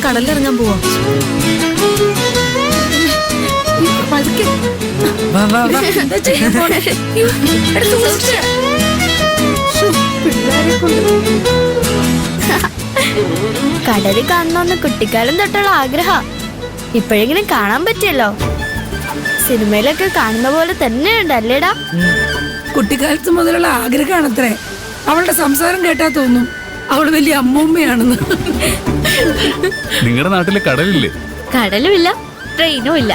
കടലിറങ്ങാൻ പോവാ. പതുക്കെ. വാ വാ വാ. എന്താ ചെയ്യാൻ പോണേ? എടുത്ത് സൂക്ഷിച്ച്. പിള്ളേരെ കൊണ്ട്. കടല് കാണണമെന്ന് കുട്ടിക്കാലം തൊട്ടുള്ള ആഗ്രഹ ഇപ്പോഴെങ്കിലും കാണാൻ പറ്റിയല്ലോ. സിനിമയിലൊക്കെ കാണുന്ന പോലെ തന്നെ ഉണ്ടല്ലേടാ. കുട്ടിക്കാലത്ത് മുതലുള്ള ആഗ്രഹമാണത്രേ. അവളുടെ സംസാരം കേട്ടാ തോന്നും അവള് വലിയ അമ്മൂമ്മയാണെന്ന്. നിങ്ങളുടെ നാട്ടില് കടലില്ലേ? കടലുമില്ല, ട്രെയിനും ഇല്ല.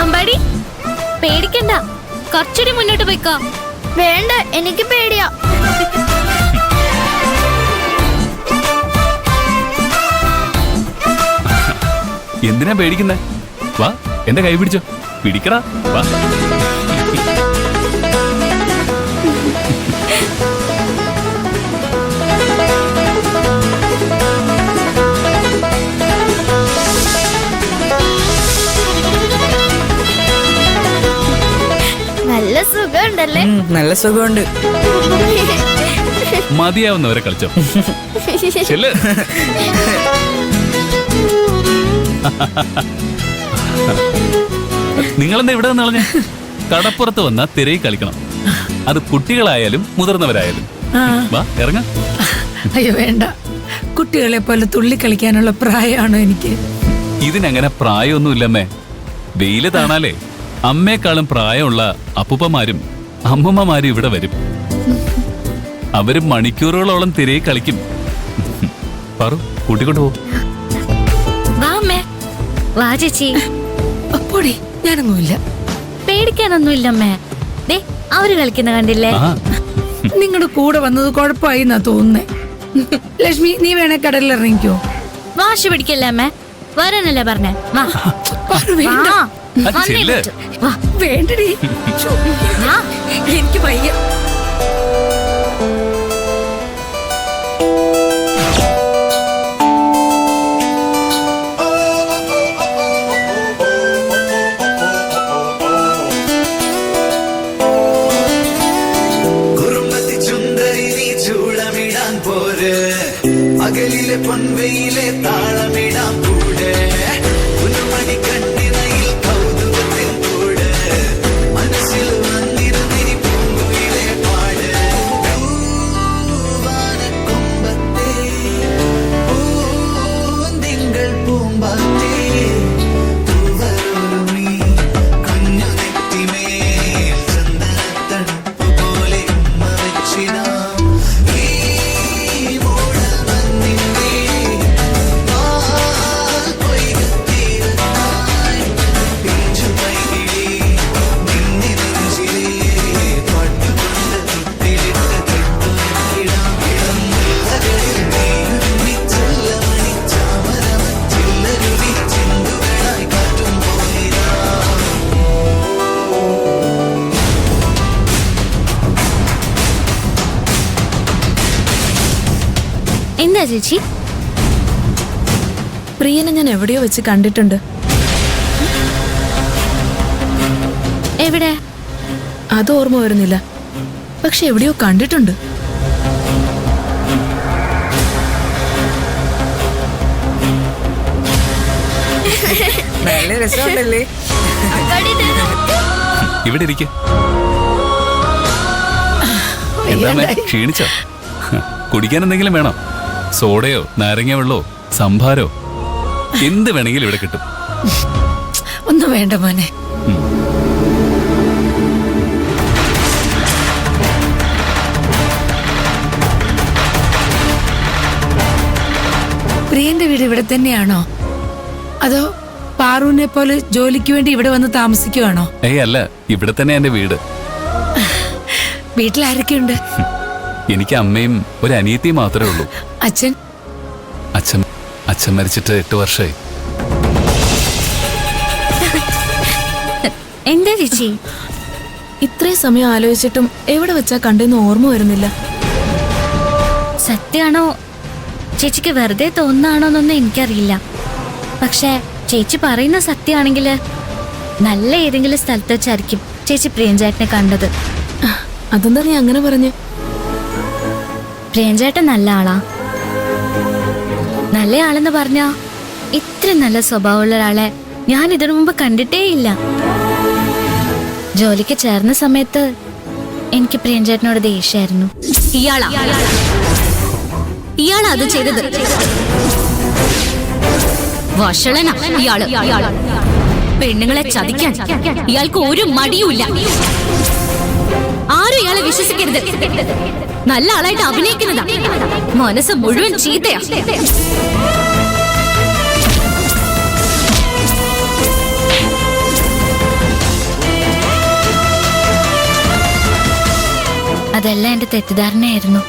അമ്പാടി പേടിക്കണ്ട, കുറച്ചുകൂടി മുന്നോട്ട് പോയിക്കോ. വേണ്ട, എനിക്ക് പേടിയാ. എന്തിനാ പേടിക്കുന്നേ? വാ, എന്റെ കൈ പിടിച്ചോ. പിടിക്കടാ, വാ. നല്ല സുഖമുണ്ടല്ലേ? നല്ല സുഖമുണ്ട്. മതിയാവുന്നവരെ കളിച്ചോ. ചെല്ല്. നിങ്ങളെന്താ ഇവിടെ നിന്ന് കളഞ്ഞ? കടപ്പുറത്ത് വന്നാ തിരയി കളിക്കണം. അത് കുട്ടികളായാലും മുതിർന്നവരായാലും. വാ, ഇറങ്ങ. അയ്യോ വേണ്ട, കുട്ടികളെ പോലെ തുള്ളി കളിക്കാനുള്ള പ്രായമാണോ എനിക്ക്? ഇതിനങ്ങനെ പ്രായമൊന്നുമില്ലമ്മേ. വെയില് താണാലേ അമ്മയെക്കാളും പ്രായമുള്ള അപ്പൂപ്പന്മാരും അമ്മമ്മമാരും ഇവിടെ വരും. അവര് മണിക്കൂറുകളോളം തിരയി കളിക്കും. പറു, കൂട്ടിക്കൊണ്ടു പോ. വാ ചേച്ചി. അപ്പോടി ഞാനൊന്നുമില്ല. പേടിക്കാനൊന്നുമില്ലമ്മേ. ദേ അവര് കളിക്കുന്ന കണ്ടില്ലേ? നിങ്ങളുടെ കൂടെ വന്നത് കുഴപ്പമായി എന്നാ തോന്നുന്നേ. ലക്ഷ്മി, നീ വേണേ കടലിൽ ഇറങ്ങിക്കോ. വാശി പിടിക്കല്ലേ അമ്മേ, വരാനല്ലേ പറഞ്ഞേ. വേണ്ടടി, എനിക്ക് വയ്യ. അകലിലെ പൊൻവെയിലെ താളമിടാം കൂടെ, പുതുമണി കണ്ണിനയിൽ കൗതുകത്തിൻ കൂടെ, മനസ്സിൽ വന്നിരുന്നിരി പൂങ്കുയിലെ പാട്. പൂവാനക്കൊമ്പത്തെ പൂന്തിങ്കൾ പൂമ്പാറ്റേ, പൂവരോരുമി കുഞ്ഞു നെറ്റിമേൽ ചന്ദനത്തണുപ്പ് പോലെ ഉമ്മ വെച്ചിനാം. എന്താ ചേച്ചി? പ്രിയനെ ഞാൻ എവിടെയോ വെച്ച് കണ്ടിട്ടുണ്ട്. എവിടെ? അത് ഓർമ്മ വരുന്നില്ല, പക്ഷെ എവിടെയോ കണ്ടിട്ടുണ്ട്. നല്ല രസമുണ്ടല്ലേ? ഇവിടെ ഇരിക്കെ. എന്താ ക്ഷീണിച്ചോ? കുടിക്കാൻ എന്തെങ്കിലും വേണോ? സോഡയോ നാരങ്ങ വെള്ളോ സംഭാരോ എന്ത് വേണമെങ്കിലും ഇവിടെ കിട്ടും. ഒന്നും വേണ്ട മോനെ. പ്രിയന്റെ വീട് ഇവിടെ തന്നെയാണോ, അതോ പാറുവിനെ പോലെ ജോലിക്ക് വേണ്ടി ഇവിടെ വന്ന് താമസിക്കുവാണോ? ഏയ് അല്ല, ഇവിടെ തന്നെ എന്റെ വീട്. വീട്ടിൽ ആരൊക്കെയുണ്ട്? എനിക്ക് അമ്മയും ഒരു അനിയത്തിയും മാത്രമേ ഉള്ളൂ. അച്ഛൻ? അച്ഛൻ മരിച്ചിട്ട് 8 വർഷമായി. എന്താ ചേച്ചി? ഇത്രയും സമയം ആലോചിച്ചിട്ടും എവിടെ വെച്ചാ കണ്ടെന്ന് ഓർമ്മ വരുന്നില്ല. സത്യാണോ ചേച്ചിക്ക് വെറുതെ തോന്നാണോന്നൊന്നും എനിക്കറിയില്ല. പക്ഷെ ചേച്ചി പറയുന്ന സത്യമാണെങ്കില് നല്ല ഏതെങ്കിലും സ്ഥലത്ത് വെച്ചായിരിക്കും ചേച്ചി പ്രിയൻചേട്ടനെ കണ്ടത്. അതെന്താ നീ അങ്ങനെ പറഞ്ഞ്? പ്രിയഞ്ചേട്ടൻ നല്ല ആളാ. നല്ല ആളെന്ന് പറഞ്ഞാ ഇത്ര നല്ല സ്വഭാവമുള്ള ഒരാളെ ഞാൻ ഇതിനു മുമ്പ് കണ്ടിട്ടേ ഇല്ല. ജോലിക്ക് ചേർന്ന സമയത്ത് എനിക്ക് പ്രിയഞ്ചേട്ടനോട് ദേഷ്യായിരുന്നു. ഇയാളാ അത് ചെയ്തത്. വഷളനാ ഇയാള്. പെണ്ണുങ്ങളെ ചതിക്കാൻ ഇയാൾക്ക് ഒരു മടിയുമില്ല. ആരും ഇയാളെ വിശ്വസിക്കരുത്. നല്ല ആളായിട്ട് അഭിനയിക്കുന്നതാ. മനസ്സ് മുഴുവൻ ചീത്തയാ. അതെല്ലാം എന്റെ തെറ്റിദ്ധാരണയായിരുന്നു.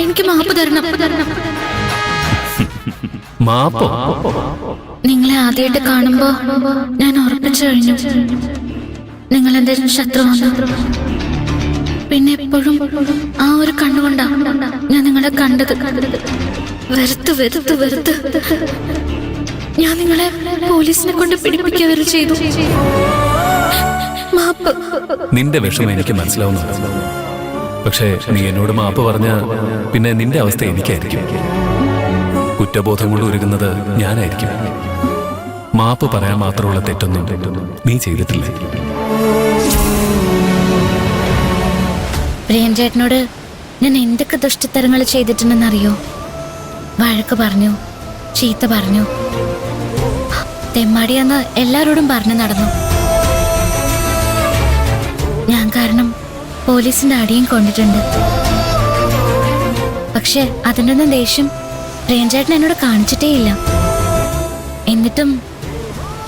എനിക്ക് മാപ്പ് തരണം. മാപ്പോ? നിങ്ങളെ ആദ്യമായിട്ട് കാണുമ്പോ ഞാൻ ഉറപ്പിച്ചു കഴിഞ്ഞു നിങ്ങൾ എന്റെ ശത്രുവാണ്. പിന്നെ എപ്പോഴും ആ ഒരു കണ്ണുകൊണ്ടാ ഞാൻ നിങ്ങളെ കണ്ടത്. വെറുത്ത് വെറുത്ത് വെറുത്ത് ഞാൻ നിങ്ങളെ പോലീസിനെ കൊണ്ട് പിടിപ്പിക്കുക വരെ ചെയ്തു. മാപ്പ്. നിന്റെ വിഷമം എനിക്ക് മനസ്സിലാവുന്നു. പക്ഷേ നീ എന്നോട് മാപ്പ് പറഞ്ഞ പിന്നെ നിന്റെ അവസ്ഥ എനിക്കായിരിക്കും. കുറ്റബോധം കൊണ്ട് ഒരുങ്ങുന്നത് ഞാനായിരിക്കും. മാപ്പ് പറയാൻ മാത്രമുള്ള തെറ്റൊന്നും നീ ചെയ്തിട്ടില്ല. പ്രിയഞ്ചേട്ടനോട് ഞാൻ എന്തൊക്കെ ദുഷ്ടത്തരങ്ങൾ ചെയ്തിട്ടുണ്ടെന്നറിയോ? വഴക്ക് പറഞ്ഞു, ചീത്ത പറഞ്ഞു, തെമ്മാടിയെന്ന് എല്ലാരോടും പറഞ്ഞു നടന്നു. ഞാൻ കാരണം പോലീസിന്റെ അടിയും കൊണ്ടിട്ടുണ്ട്. പക്ഷെ അതിൻ്റെ ഒന്നും ദേഷ്യം പ്രിയഞ്ചേട്ടൻ എന്നോട് കാണിച്ചിട്ടേ ഇല്ല. എന്നിട്ടും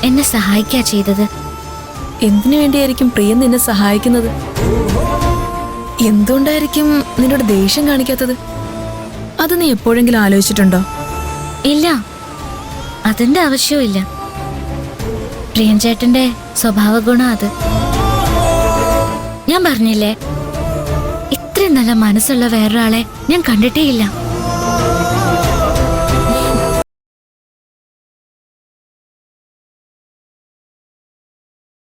എന്നെ സഹായിക്കാ ചെയ്തത്. എന്തിനു വേണ്ടിയായിരിക്കും പ്രിയ നിന്നെ സഹായിക്കുന്നത്? എന്തുകൊണ്ടായിരിക്കും നിന്നോട് ദേഷ്യം കാണിക്കാത്തത്? അത് നീ എപ്പോഴെങ്കിലും ആലോചിച്ചിട്ടുണ്ടോ? ഇല്ല, അതിന്റെ ആവശ്യമില്ല. പ്രിയഞ്ചേട്ടന്റെ സ്വഭാവ ഗുണം അത്. ഞാൻ പറഞ്ഞില്ലേ, ഇത്രയും നല്ല മനസ്സുള്ള വേറൊരാളെ ഞാൻ കണ്ടിട്ടേ ഇല്ല.